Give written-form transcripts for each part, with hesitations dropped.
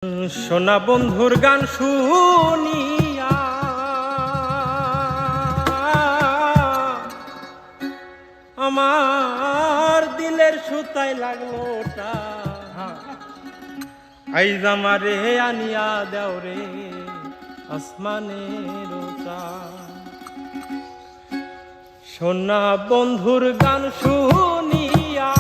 সোনা বন্ধুর গান শুনিয়া আমার দিলের সুতায় লাগলো টা আইজ আমারে আনিয়া দেও রে আসমানের সোনা বন্ধুর গান শুনিয়া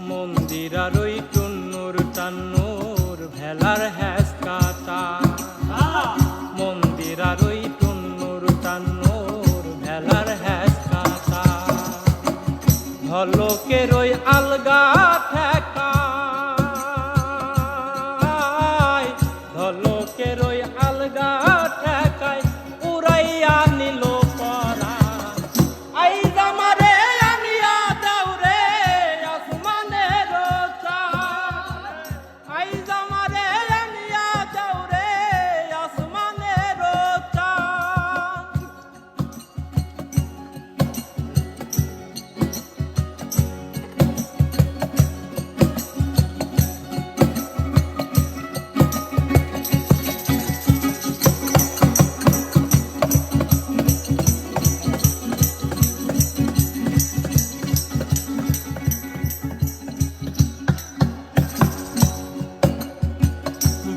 মন্দিরার ওই টুন্নুর টান্নুর ভেলার হ্যাস কাটা মন্দিরার ওই টুন্নুর টান্নুর ভেলার হ্যাস কাটা ঢলকের ওই আলগা ঠেকা ঢলকের ওই আলগা ঠেকায় উড়াইয়া নিল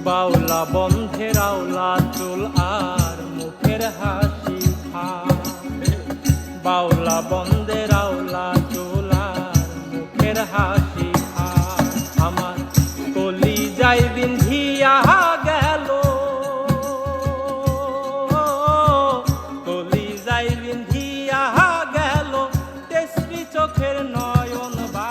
বাউলা বন্ধের আওলা চুল আর মুখের হাসি খা বাউলা বন্ধের আওলা চুল আর মুখের হাসি খা আমার কলি যাই বিন্ধিয়া গেল কলি যাই বিন্ধিয়া গেল তেসরি চোখের নয়ন বা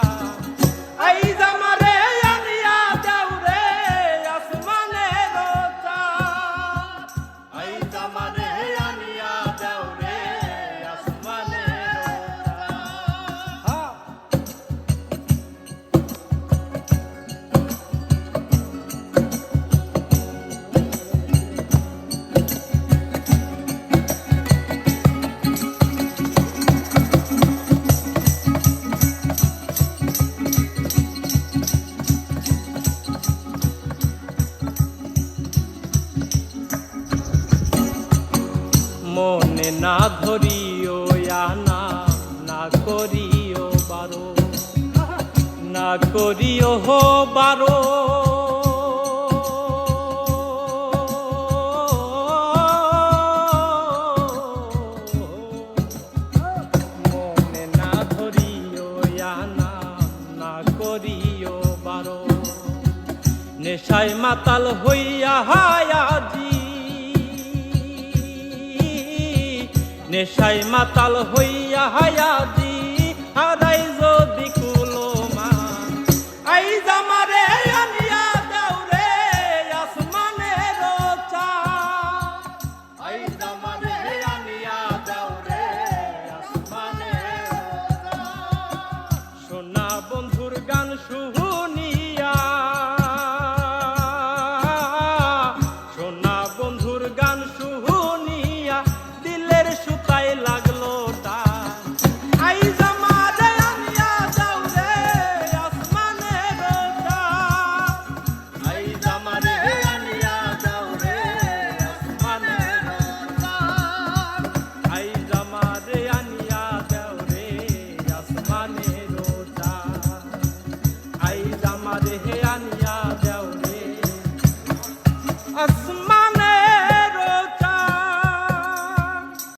মনে না ধরিও আনা না করিও বারো না করিও হো বারো মনে না ধরিও আনা না করিও বারো নেশায় মাতাল হইয়া হায়াজি নেশায় মাতাল হইয়া হায়াজি হারাই যদি কুলোমা আইজ আমারে আনিয়া দাও রে আসমানের চাঁদ আইজ আমারে আনিয়া দাও রে আসমানের চাঁদ সোনা বন্ধুর গান